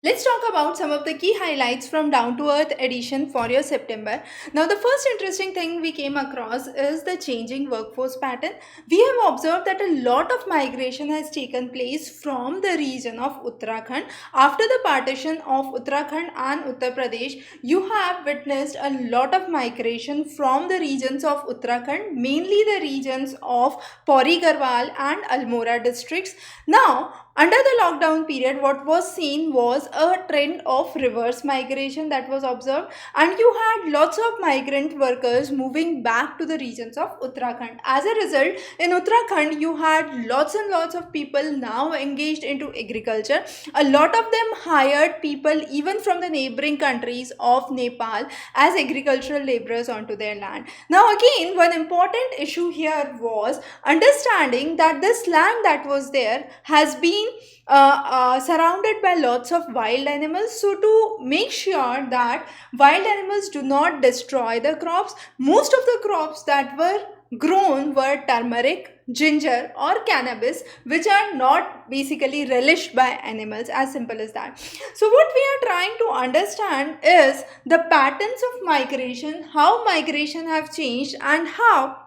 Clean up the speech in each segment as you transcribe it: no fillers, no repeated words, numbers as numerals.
Let's talk about some of the key highlights from Down to Earth edition for your September. Now, the first interesting thing we came across is the changing workforce pattern. We have observed that a lot of migration has taken place from the region of Uttarakhand. After the partition of Uttarakhand and Uttar Pradesh, you have witnessed a lot of migration from the regions of Uttarakhand, mainly the regions of Pauri Garhwal and Almora districts. Now, under the lockdown period, what was seen was a trend of reverse migration that was observed, and you had lots of migrant workers moving back to the regions of Uttarakhand. As a result, in Uttarakhand, you had lots and lots of people now engaged into agriculture. A lot of them hired people even from the neighboring countries of Nepal as agricultural laborers onto their land. Now, again, one important issue here was understanding that this land that was there has been surrounded by lots of wild animals. So, to make sure that wild animals do not destroy the crops, most of the crops that were grown were turmeric, ginger, or cannabis, which are not basically relished by animals, as simple as that. So, what we are trying to understand is the patterns of migration, how migration have changed, and how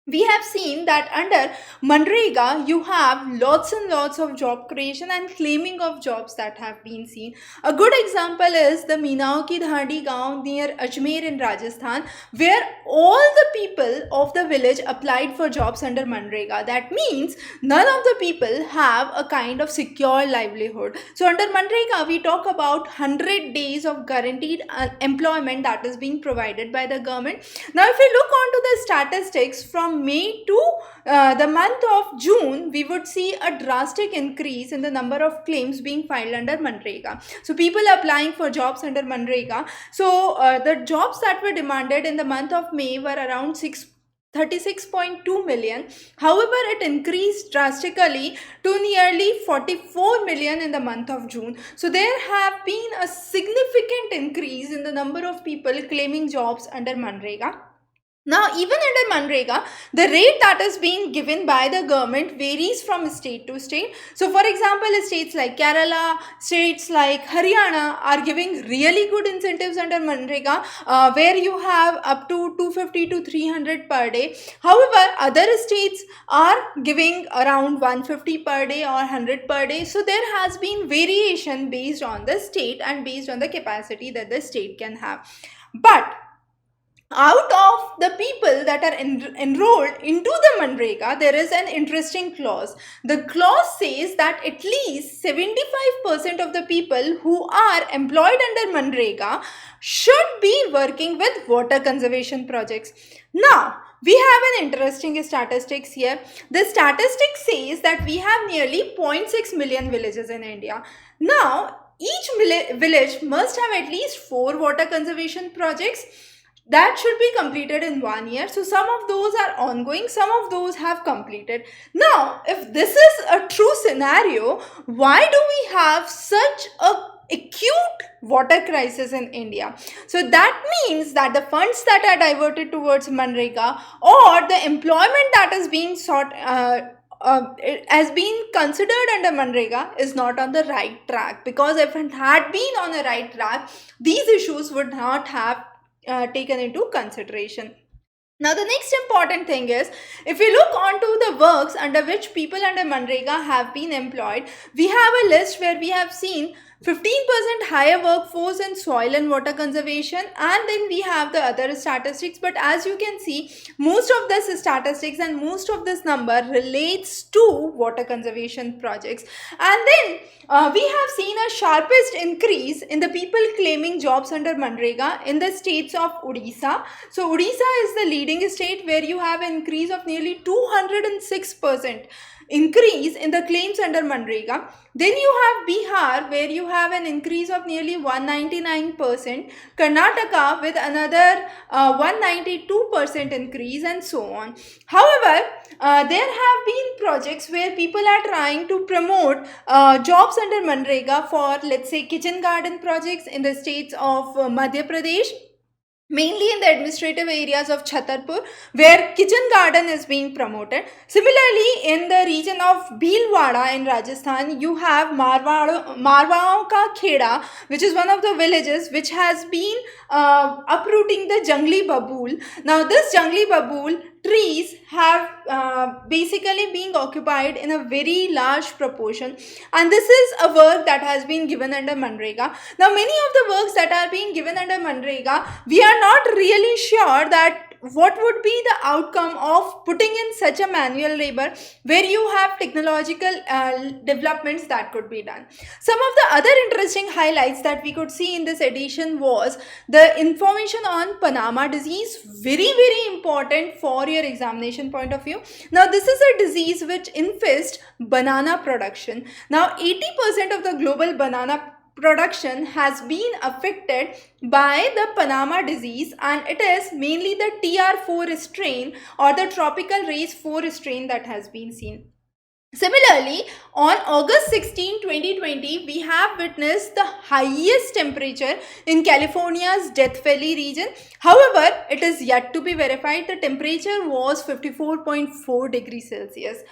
we have seen that under Manrega, you have lots and lots of job creation and claiming of jobs that have been seen. A good example is the Meenao Ki Dhandi Gaon near Ajmer in Rajasthan, where all the people of the village applied for jobs under Manrega. That means none of the people have a kind of secure livelihood. So, under Manrega, we talk about 100 days of guaranteed employment that is being provided by the government. Now, if we look onto the statistics from May to the month of June, we would see a drastic increase in the number of claims being filed under Manrega. So, people applying for jobs under Manrega. So, the jobs that were demanded in the month of May were around 36.2 million. However, it increased drastically to nearly 44 million in the month of June. So, there have been a significant increase in the number of people claiming jobs under Manrega. Now, even under Manrega, the rate that is being given by the government varies from state to state. So, for example, states like Kerala, states like Haryana are giving really good incentives under Manrega, where you have up to 250 to 300 per day. However, other states are giving around 150 per day or 100 per day. So, there has been variation based on the state and based on the capacity that the state can have. But out of the people that are enrolled into the Manrega, there is an interesting clause. The clause says that at least 75% of the people who are employed under Manrega should be working with water conservation projects. Now, we have an interesting statistics here. The statistic says that we have nearly zero point 0.6 million villages in India. Now, each village must have at least 4 water conservation projects that should be completed in 1 year. So some of those are ongoing, some of those have completed. Now, if this is a true scenario, why do we have such a acute water crisis in India? So that means that the funds that are diverted towards Manrega or the employment that is being sought as being considered under Manrega is not on the right track, because if it had been on the right track, these issues would not have taken into consideration. Now, the next important thing is, if we look onto the works under which people under Manrega have been employed, we have a list where we have seen 15% higher workforce in soil and water conservation, and then we have the other statistics. But as you can see, most of this statistics and most of this number relates to water conservation projects. And then we have seen a sharpest increase in the people claiming jobs under Manrega in the states of Odisha. So, Odisha is the leading state where you have an increase of nearly 206% increase in the claims under Manrega. Then you have Bihar, where you have an increase of nearly 199%, Karnataka with another 192% increase, and so on. However, there have been projects where people are trying to promote jobs under Manrega for, let's say, kitchen garden projects in the states of Madhya Pradesh, mainly in the administrative areas of Chhatarpur, where kitchen garden is being promoted. Similarly, in the region of Bhilwara in Rajasthan, you have Marwao Ka Kheda, which is one of the villages which has been uprooting the jungli babool. Now, this jungli babool trees have basically being occupied in a very large proportion, and this is a work that has been given under Manrega. Now, many of the works that are being given under Manrega, we are not really sure that what would be the outcome of putting in such a manual labor where you have technological developments that could be done. Some of the other interesting highlights that we could see in this edition was the information on Panama disease, very important for your examination point of view. Now, this is a disease which infests banana production. Now, 80% of the global banana production has been affected by the Panama disease, and it is mainly the TR4 strain or the tropical race 4 strain that has been seen. Similarly, on August 16, 2020, we have witnessed the highest temperature in California's Death Valley region. However, it is yet to be verified. The temperature was 54.4 degrees Celsius.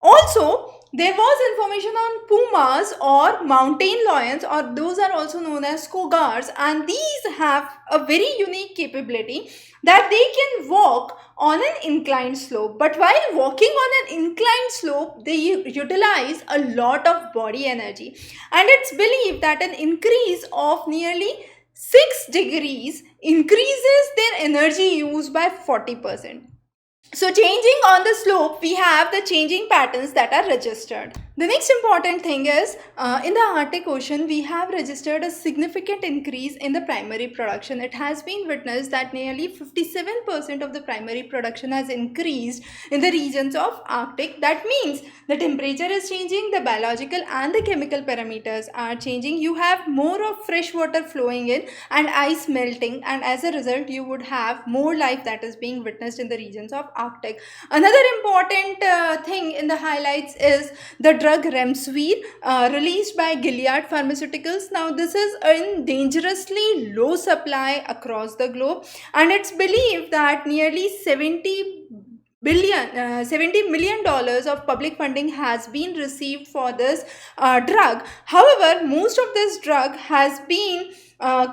Also, there was information on pumas or mountain lions, or those are also known as cougars, and these have a very unique capability that they can walk on an inclined slope. But while walking on an inclined slope, they utilize a lot of body energy, and it's believed that an increase of nearly 6 degrees increases their energy use by 40%. So, changing on the slope, we have the changing patterns that are registered. The next important thing is in the Arctic Ocean, we have registered a significant increase in the primary production. It has been witnessed that nearly 57% of the primary production has increased in the regions of Arctic. That means the temperature is changing, the biological and the chemical parameters are changing. You have more of fresh water flowing in and ice melting, and as a result, you would have more life that is being witnessed in the regions of Arctic. Another important thing in the highlights is the drug Remdesivir released by Gilead Pharmaceuticals. Now, this is in dangerously low supply across the globe, and it's believed that nearly $70 million of public funding has been received for this drug. However, most of this drug has been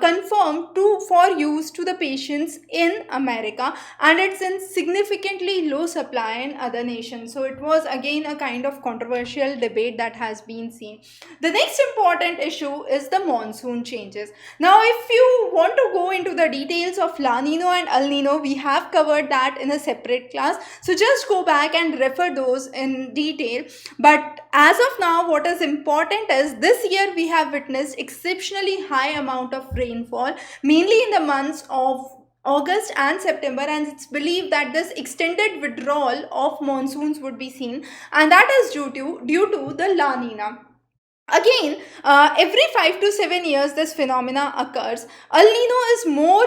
confirmed for use to the patients in America, and it's in significantly low supply in other nations. So it was again a kind of controversial debate that has been seen. The next important issue is the monsoon changes. Now, if you want to go into the details of La Nino and El Nino, we have covered that in a separate class. So just go back and refer those in detail. But as of now, what is important is this year we have witnessed exceptionally high amount of rainfall, mainly in the months of August and September, and it's believed that this extended withdrawal of monsoons would be seen, and that is due to the La Nina. Again, every 5 to 7 years this phenomena occurs. El Nino is more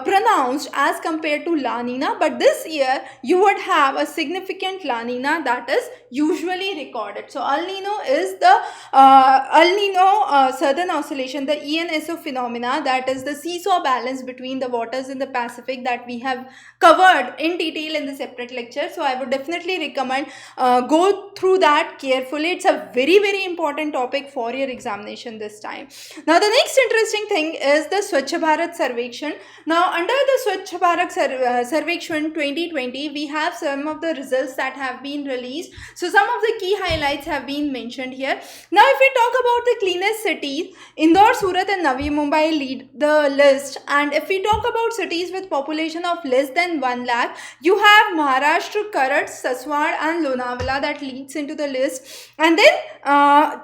pronounced as compared to La Nina, but this year you would have a significant La Nina that is usually recorded. So El Nino is the El Nino Southern Oscillation, the ENSO phenomena, that is the seesaw balance between the waters in the Pacific that we have covered in detail in the separate lecture. So I would definitely recommend go through that carefully. It's a very important topic for your examination this time. Now, the next interesting thing is the Swachh Bharat Sarvekshan. Now, under the Swachh Bharat Sarvekshan 2020, we have some of the results that have been released. So, some of the key highlights have been mentioned here. Now, if we talk about the cleanest cities, Indore, Surat and Navi Mumbai lead the list. And if we talk about cities with population of less than 1 lakh, you have Maharashtra, Karat, Saswad and Lonavala that leads into the list. And then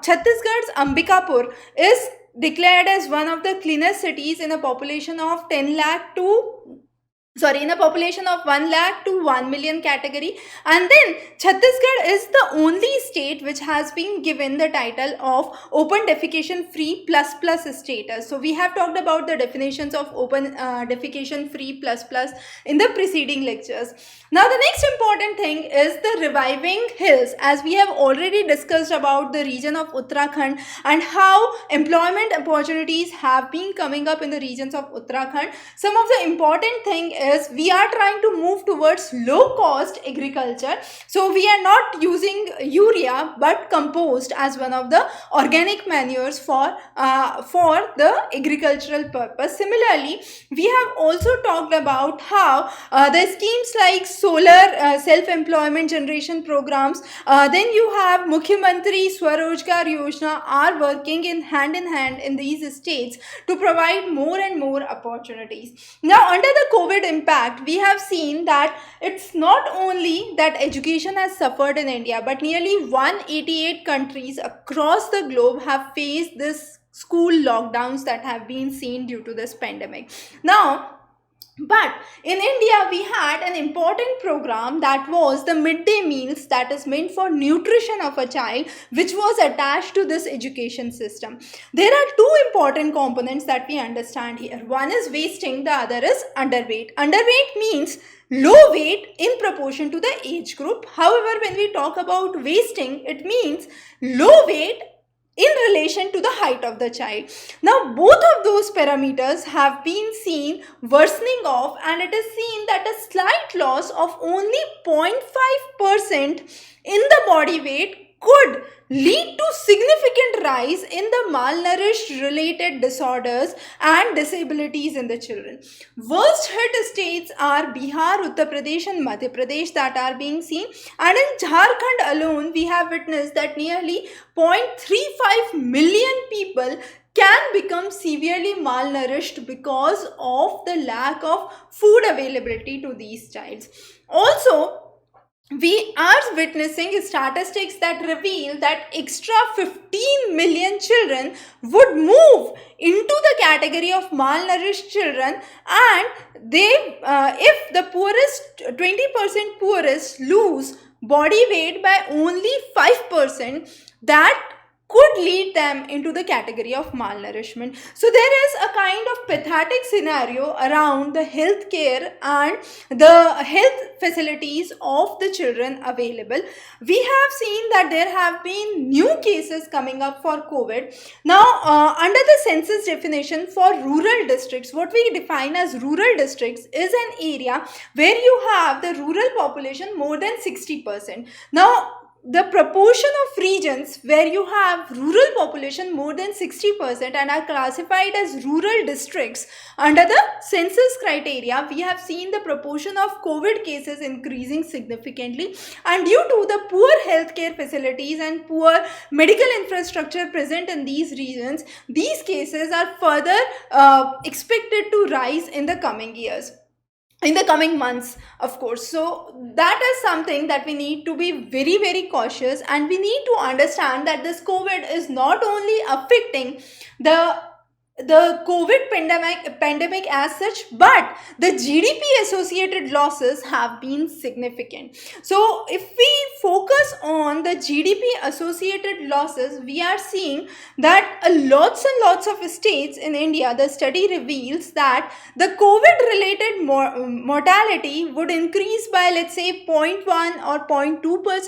Chhattisgarh's Ambikapur is declared as one of the cleanest cities in a population of 10 lakh to sorry, in a population of 1 lakh to 1 million category. And then Chhattisgarh is the only state which has been given the title of open defecation free plus plus status. So we have talked about the definitions of open defecation free plus plus in the preceding lectures. Now the next important thing is the reviving hills. As we have already discussed about the region of Uttarakhand and how employment opportunities have been coming up in the regions of Uttarakhand, some of the important thing is we are trying to move towards low cost agriculture. So we are not using urea but compost as one of the organic manures for the agricultural purpose. Similarly, we have also talked about how the schemes like solar self-employment generation programs, then you have Mukhyamantri Swarojgar Yojana are working in hand in these states to provide more and more opportunities. Now, under the COVID impact, we have seen that it's not only that education has suffered in India, but nearly 188 countries across the globe have faced this school lockdowns that have been seen due to this pandemic. Now, but in India, we had an important program that was the midday meals, that is meant for nutrition of a child, which was attached to this education system. There are two important components that we understand here. One is wasting, the other is underweight. Underweight means low weight in proportion to the age group. However, when we talk about wasting, it means low weight in relation to the height of the child. Now, both of those parameters have been seen worsening off, and it is seen that a slight loss of only 0.5% in the body weight could lead to significant rise in the malnourished related disorders and disabilities in the children. Worst hit states are Bihar, Uttar Pradesh and Madhya Pradesh that are being seen, and in Jharkhand alone we have witnessed that nearly 0.35 million people can become severely malnourished because of the lack of food availability to these childs. Also, we are witnessing statistics that reveal that extra 15 million children would move into the category of malnourished children, and they if the poorest 20% poorest lose body weight by only 5%, that could lead them into the category of malnourishment. So there is a kind of pathetic scenario around the healthcare and the health facilities of the children available. We have seen that there have been new cases coming up for COVID. Now, under the census definition for rural districts, what we define as rural districts is an area where you have the rural population more than 60%. Now, the proportion of regions where you have rural population more than 60% and are classified as rural districts under the census criteria, we have seen the proportion of COVID cases increasing significantly, and due to the poor healthcare facilities and poor medical infrastructure present in these regions, these cases are further expected to rise in the coming years, in the coming months, of course. So that is something that we need to be very very cautious, and we need to understand that this COVID is not only affecting the COVID pandemic as such, but the GDP associated losses have been significant. So if we focus on the GDP associated losses, we are seeing that lots and lots of states in India, the study reveals that the COVID related mortality would increase by, let's say, 0.1 or 0.2%,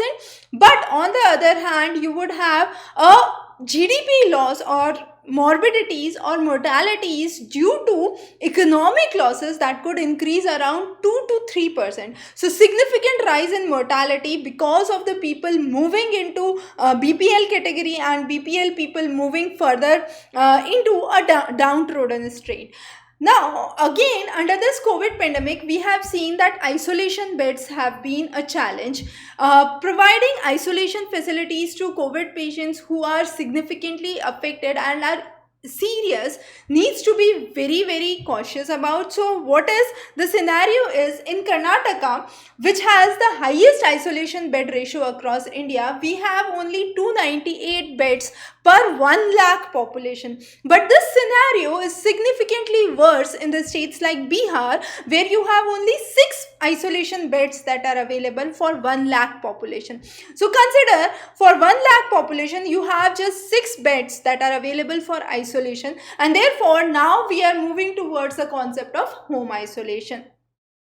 but on the other hand you would have a GDP loss or morbidities or mortalities due to economic losses that could increase around 2 to 3%. So significant rise in mortality because of the people moving into BPL category and BPL people moving further into a downtrodden state. Now, again, under this COVID pandemic, we have seen that isolation beds have been a challenge. Providing isolation facilities to COVID patients who are significantly affected and are serious needs to be very very cautious about. So what is the scenario is, in Karnataka, which has the highest isolation bed ratio across India, we have only 298 beds per 1 lakh population. But this scenario is significantly worse in the states like Bihar, where you have only 6 isolation beds that are available for 1 lakh population. So consider, for 1 lakh population you have just 6 beds that are available for isolation, and therefore now we are moving towards the concept of home isolation.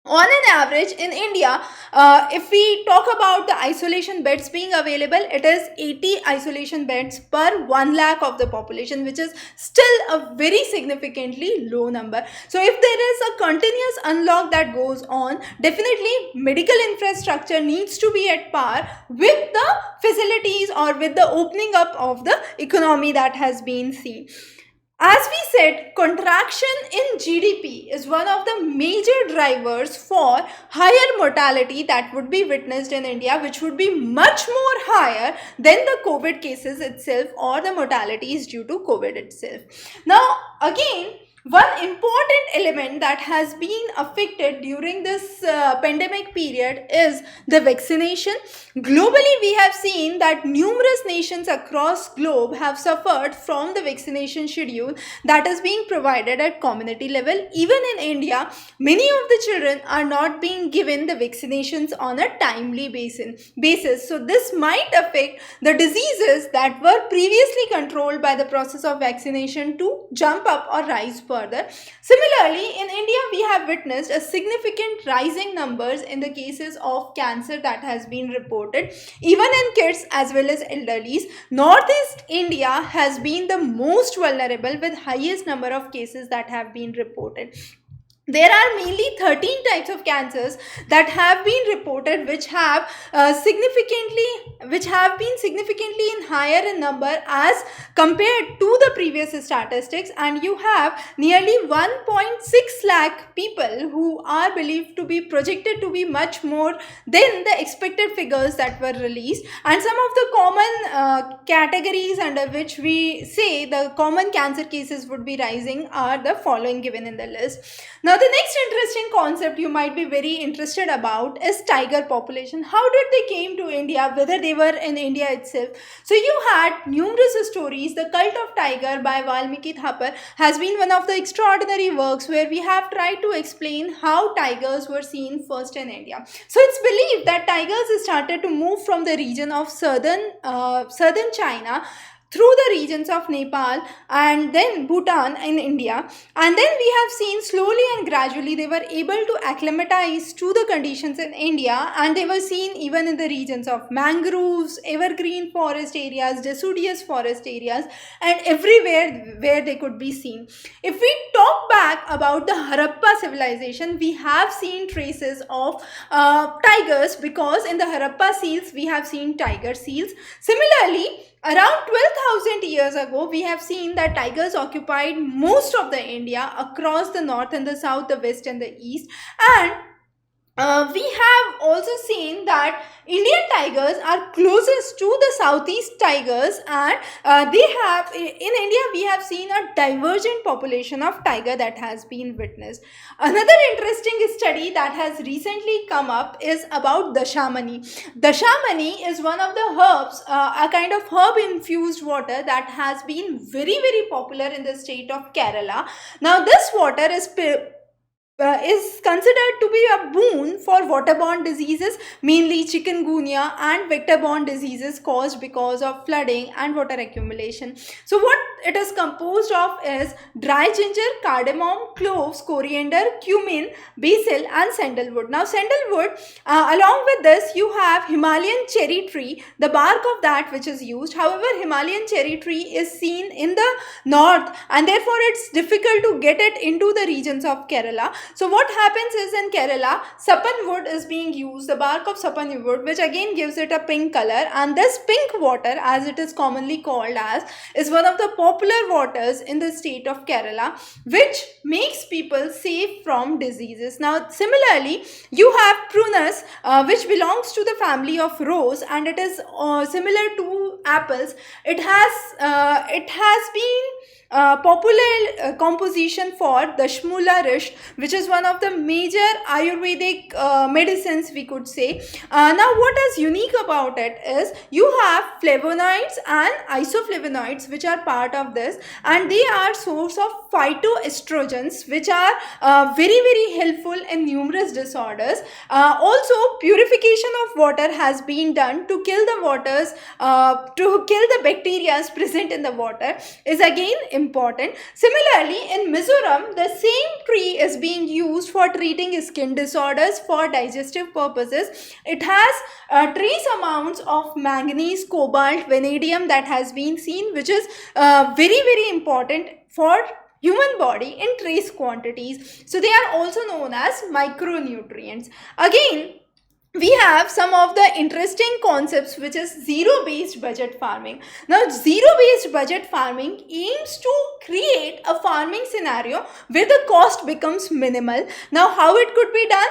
On an average in India, if we talk about the isolation beds being available, it is 80 isolation beds per 1 lakh of the population, which is still a very significantly low number. So if there is a continuous unlock that goes on, definitely medical infrastructure needs to be at par with the facilities or with the opening up of the economy that has been seen. As we said, contraction in GDP is one of the major drivers for higher mortality that would be witnessed in India, which would be much more higher than the COVID cases itself or the mortalities due to COVID itself. Now, again, one important element that has been affected during this pandemic period is the vaccination. Globally, we have seen that numerous nations across globe have suffered from the vaccination schedule that is being provided at community level. Even in India, many of the children are not being given the vaccinations on a timely basis. So this might affect the diseases that were previously controlled by the process of vaccination to jump up or rise further. Similarly, in India, we have witnessed a significant rising numbers in the cases of cancer that has been reported, even in kids as well as elderlies. Northeast India has been the most vulnerable with highest number of cases that have been reported. There are mainly 13 types of cancers that have been reported, which have been significantly in higher in number as compared to the previous statistics, and you have nearly 1.6 lakh people who are believed to be projected to be much more than the expected figures that were released. And some of the common categories under which we say the common cancer cases would be rising are the following given in the list. Now, the next interesting concept you might be very interested about is tiger population. How did they came to India, whether they were in India itself? So you had numerous stories. The Cult of Tiger by Valmiki Thapar has been one of the extraordinary works where we have tried to explain how tigers were seen first in India. So it's believed that tigers started to move from the region of southern China through the regions of Nepal and then Bhutan in India, and then we have seen slowly and gradually they were able to acclimatize to the conditions in India, and they were seen even in the regions of mangroves, evergreen forest areas, deciduous forest areas, and everywhere where they could be seen. If we talk back about the Harappa civilization, we have seen traces of tigers, because in the Harappa seals we have seen tiger seals. Similarly, around 12,000 years ago, we have seen that tigers occupied most of the India across the north and the south, the west and the east. And we have also seen that Indian tigers are closest to the Southeast tigers, and in India we have seen a divergent population of tiger that has been witnessed. Another interesting study that has recently come up is about Dashamani. Dashamani is one of the herbs, a kind of herb infused water that has been very very popular in the state of Kerala. Now this water is considered to be a boon for waterborne diseases, mainly chikungunya and vector-borne diseases caused because of flooding and water accumulation. So what it is composed of is dry ginger, cardamom, cloves, coriander, cumin, basil and sandalwood. Now sandalwood, along with this you have Himalayan cherry tree, the bark of that which is used. However, Himalayan cherry tree is seen in the north, and therefore it's difficult to get it into the regions of Kerala. So what happens is, in Kerala, sapan wood is being used, the bark of sapan wood, which again gives it a pink color, and this pink water, as it is commonly called as, is one of the popular waters in the state of Kerala, which makes people safe from diseases. Now similarly, you have prunus, which belongs to the family of rose, and it is similar to apples. It has been popular composition for Dashmula Rish, which is one of the major Ayurvedic medicines, we could say. Now, what is unique about it is you have flavonoids and isoflavonoids, which are part of this, and they are source of phytoestrogens, which are very helpful in numerous disorders. Also, purification of water has been done to kill the waters, to kill the bacteria present in the water, is again important. Similarly, in Mizoram, the same tree is being used for treating skin disorders for digestive purposes. It has trace amounts of manganese, cobalt, vanadium that has been seen, which is very important for human body in trace quantities. So they are also known as micronutrients. Again, we have some of the interesting concepts, which is zero based budget farming. Now, zero based budget farming aims to create a farming scenario where the cost becomes minimal. Now, how it could be done?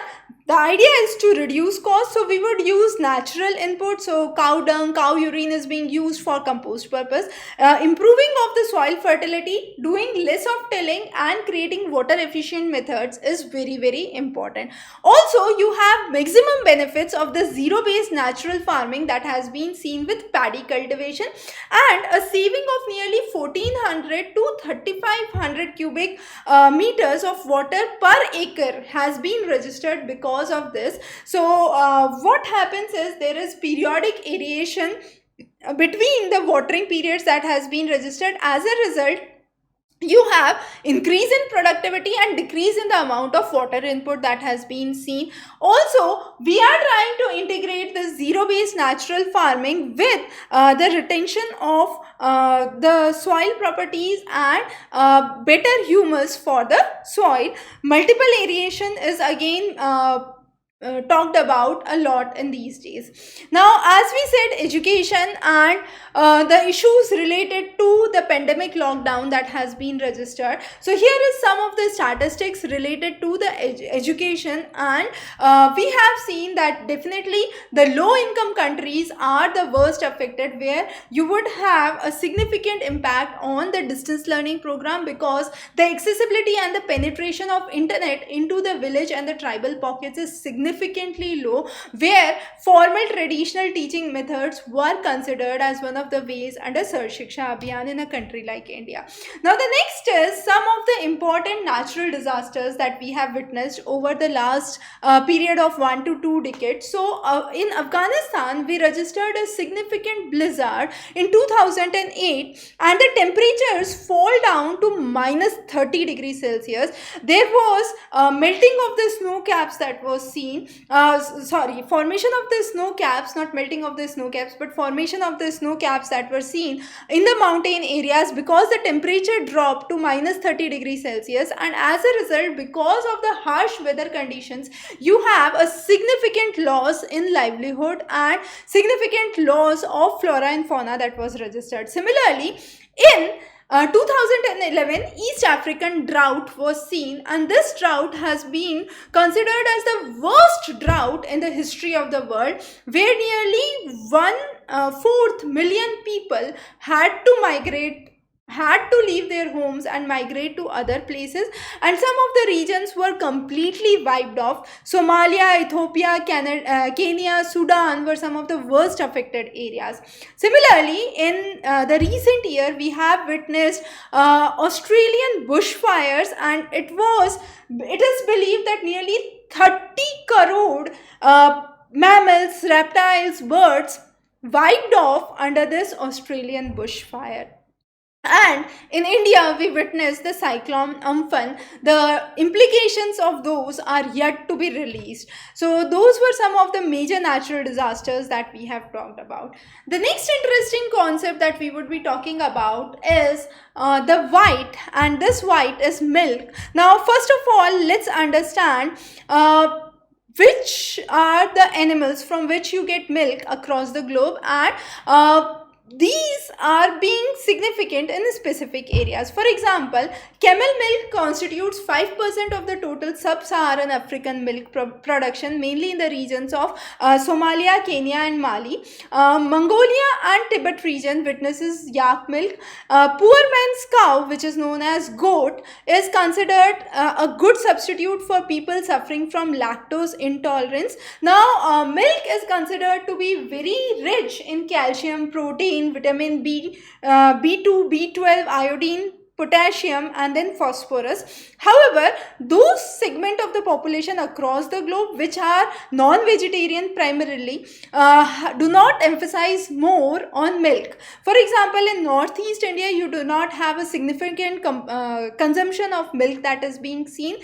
The idea is to reduce cost, so we would use natural input. So cow dung, cow urine is being used for compost purpose. Improving of the soil fertility, doing less of tilling, and creating water efficient methods is very important. Also, you have maximum benefits of the zero based natural farming that has been seen with paddy cultivation, and a saving of nearly 1400 to 3500 cubic meters of water per acre has been registered because of this. So what happens is there is periodic aeration between the watering periods that has been registered. As a result, you have increase in productivity and decrease in the amount of water input that has been seen. Also, we are trying to integrate the zero based natural farming with the retention of the soil properties and better humus for the soil. Multiple aeration is again talked about a lot in these days. Now, as we said, education and the issues related to the pandemic lockdown that has been registered. So here is some of the statistics related to the education, and we have seen that definitely the low income countries are the worst affected, where you would have a significant impact on the distance learning program, because the accessibility and the penetration of internet into the village and the tribal pockets is significantly low, where formal traditional teaching methods were considered as one of the ways under Sarv Shiksha Abhiyan in a country like India. Now, the next is some of the important natural disasters that we have witnessed over the last period of 1 to 2 decades. So, in Afghanistan, we registered a significant blizzard in 2008, and the temperatures fall down to minus 30 degrees Celsius. There was melting of the snow caps that was seen. Formation of the snow caps, not melting of the snow caps, but formation of the snow caps that were seen in the mountain areas, because the temperature dropped to minus 30 degrees Celsius, and as a result, because of the harsh weather conditions, you have a significant loss in livelihood and significant loss of flora and fauna that was registered. Similarly, in 2011, East African drought was seen, and this drought has been considered as the worst drought in the history of the world, where nearly 1/4 million people had to leave their homes and migrate to other places, and some of the regions were completely wiped off. Somalia, Ethiopia, Kenya, Sudan were some of the worst affected areas. Similarly, in the recent year, we have witnessed Australian bushfires, and it is believed that nearly 30 crore mammals, reptiles, birds wiped off under this Australian bushfire. And in India, we witnessed the cyclone Amphan. The implications of those are yet to be released. So those were some of the major natural disasters that we have talked about. The next interesting concept that we would be talking about is the white, and this white is milk. Now, first of all, let's understand which are the animals from which you get milk across the globe, and these are being significant in specific areas. For example, camel milk constitutes 5% of the total sub-Saharan African milk production, mainly in the regions of Somalia, Kenya and Mali. Mongolia and Tibet region witnesses yak milk. Poor man's cow, which is known as goat, is considered a good substitute for people suffering from lactose intolerance. Now, milk is considered to be very rich in calcium, protein, vitamin B, B2, B12, iodine, potassium and then phosphorus. However, those segment of the population across the globe which are non-vegetarian primarily do not emphasize more on milk. For example, in Northeast India, you do not have a significant consumption of milk that is being seen,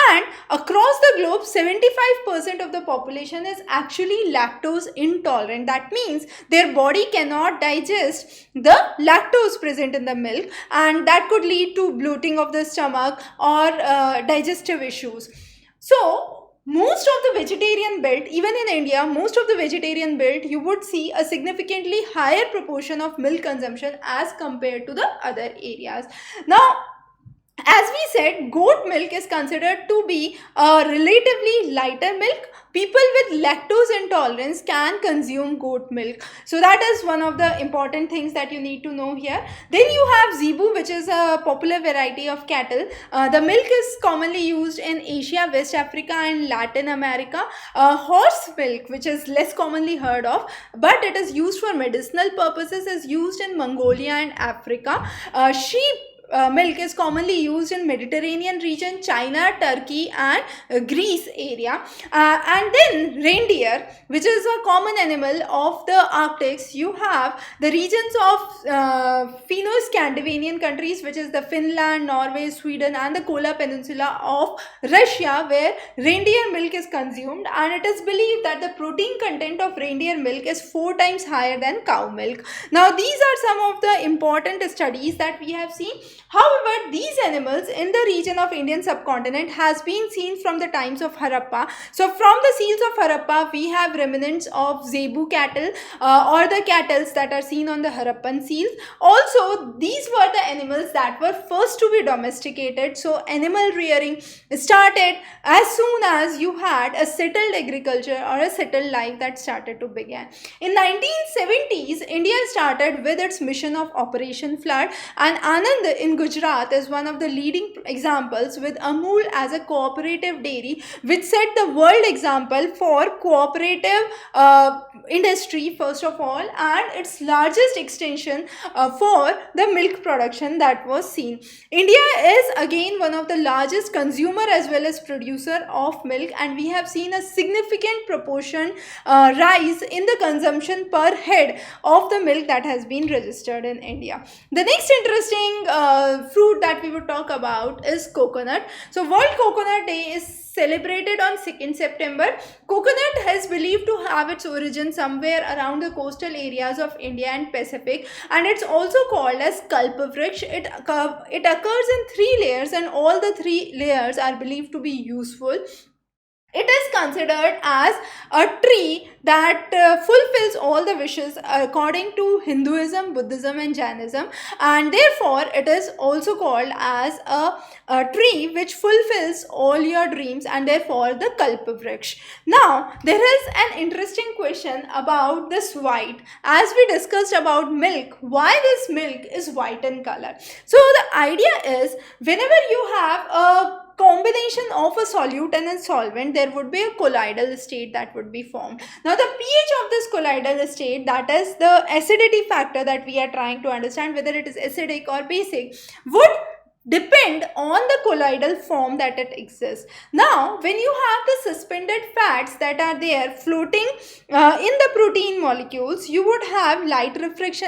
and across the globe 75% of the population is actually lactose intolerant. That means their body cannot digest the lactose present in the milk, and that could lead to bloating of the stomach or digestive issues. So most of the vegetarian belt, even in India, most of the vegetarian belt, you would see a significantly higher proportion of milk consumption as compared to the other areas. Now, as we said, goat milk is considered to be a relatively lighter milk. People with lactose intolerance can consume goat milk. So that is one of the important things that you need to know here. Then you have zebu, which is a popular variety of cattle. The milk is commonly used in Asia, West Africa and Latin America. Horse milk, which is less commonly heard of, but it is used for medicinal purposes, is used in Mongolia and Africa. Sheep milk is commonly used in Mediterranean region, China, Turkey and Greece area. And then reindeer, which is a common animal of the Arctics. You have the regions of Finno-Scandinavian countries, which is the Finland, Norway, Sweden and the Kola Peninsula of Russia, where reindeer milk is consumed, and it is believed that the protein content of reindeer milk is 4 times higher than cow milk. Now, these are some of the important studies that we have seen. However, these animals in the region of Indian subcontinent has been seen from the times of Harappa. So, from the seals of Harappa, we have remnants of zebu cattle or the cattle that are seen on the Harappan seals. Also, these were the animals that were first to be domesticated. So, animal rearing started as soon as you had a settled agriculture or a settled life that started to begin. In 1970s, India started with its mission of Operation Flood, and Anand in Gujarat is one of the leading examples, with Amul as a cooperative dairy which set the world example for cooperative industry first of all, and its largest extension for the milk production that was seen. India is again one of the largest consumer as well as producer of milk, and we have seen a significant proportion rise in the consumption per head of the milk that has been registered in India. The next interesting fruit that we would talk about is coconut. So World Coconut Day is celebrated on 2nd September. Coconut is believed to have its origin somewhere around the coastal areas of India and Pacific, and it's also called as Kalpavriksha. It occurs in 3 layers, and all the 3 layers are believed to be useful. It is considered as a tree that fulfills all the wishes according to Hinduism, Buddhism and Jainism, and therefore it is also called as a tree which fulfills all your dreams, and therefore the Kalpavriksha. Now, there is an interesting question about this white. As we discussed about milk, why this milk is white in color? So the idea is, whenever you have a combination of a solute and a solvent, there would be a colloidal state that would be formed. Now, the pH of this colloidal state, that is the acidity factor that we are trying to understand whether it is acidic or basic, would depend on the colloidal form that it exists. Now, when you have the suspended fats that are there floating in the protein molecules, you would have light refract.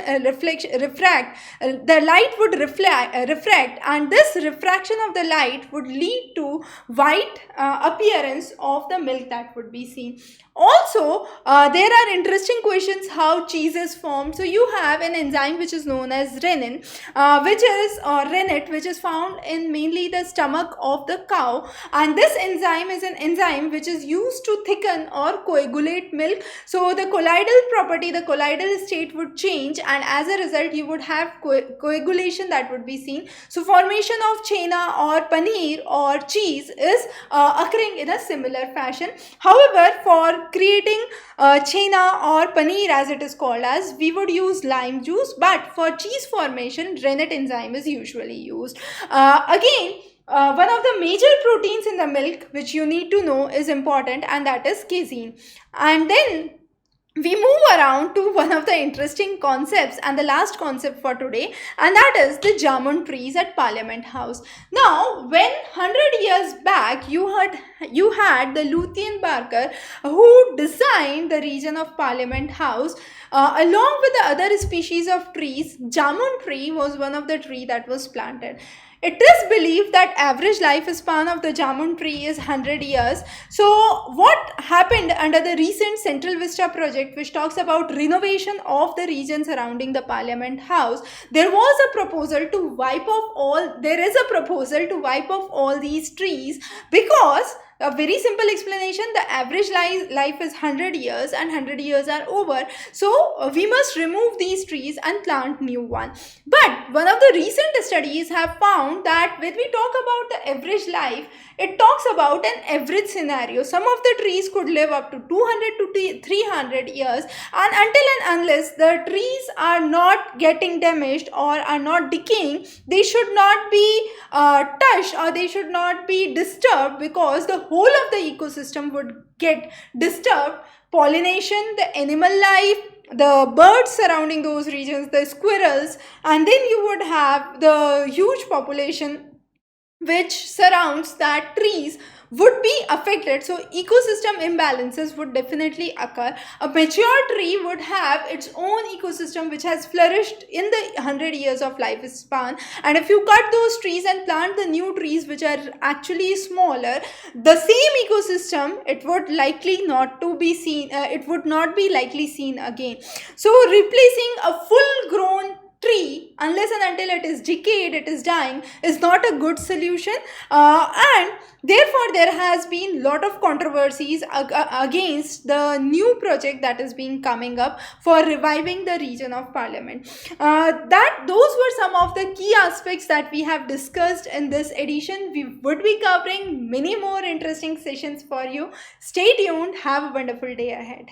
The light would refract, and this refraction of the light would lead to white appearance of the milk that would be seen. Also, there are interesting questions how cheese is formed. So you have an enzyme which is known as renin, rennet, which is found in mainly the stomach of the cow, and this enzyme is an enzyme which is used to thicken or coagulate milk. So the colloidal property, the colloidal state would change, and as a result you would have coagulation that would be seen. So formation of chena or paneer or cheese is occurring in a similar fashion. However, for creating chena or paneer, as it is called as, we would use lime juice, but for cheese formation rennet enzyme is usually used. Again, one of the major proteins in the milk which you need to know is important, and that is casein. And then we move around to one of the interesting concepts and the last concept for today, and that is the jamun trees at Parliament House. Now, when 100 years back you had the Lucian Barker who designed the region of Parliament House, along with the other species of trees, jamun tree was one of the tree that was planted. It is believed that average lifespan of the jamun tree is 100 years. So what happened under the recent Central Vista project, which talks about renovation of the region surrounding the Parliament House, there is a proposal to wipe off all these trees, because a very simple explanation, the average life is 100 years and 100 years are over, so we must remove these trees and plant new one. But one of the recent studies have found that when we talk about the average life, it talks about an average scenario. Some of the trees could live up to 200 to 300 years, and until and unless the trees are not getting damaged or are not decaying, they should not be touched or they should not be disturbed, because the whole of the ecosystem would get disturbed. Pollination, the animal life, the birds surrounding those regions, the squirrels, and then you would have the huge population which surrounds that trees would be affected. So ecosystem imbalances would definitely occur. A mature tree would have its own ecosystem which has flourished in the 100 years of lifespan, and if you cut those trees and plant the new trees which are actually smaller, the same ecosystem, it would likely not to be seen, it would not be likely seen again. So replacing a full grown tree, unless and until it is decayed, it is dying, is not a good solution. And therefore there has been lot of controversies against the new project that is being coming up for reviving the region of Parliament. That those were some of the key aspects that we have discussed in this edition. We would be covering many more interesting sessions for you. Stay tuned. Have a wonderful day ahead.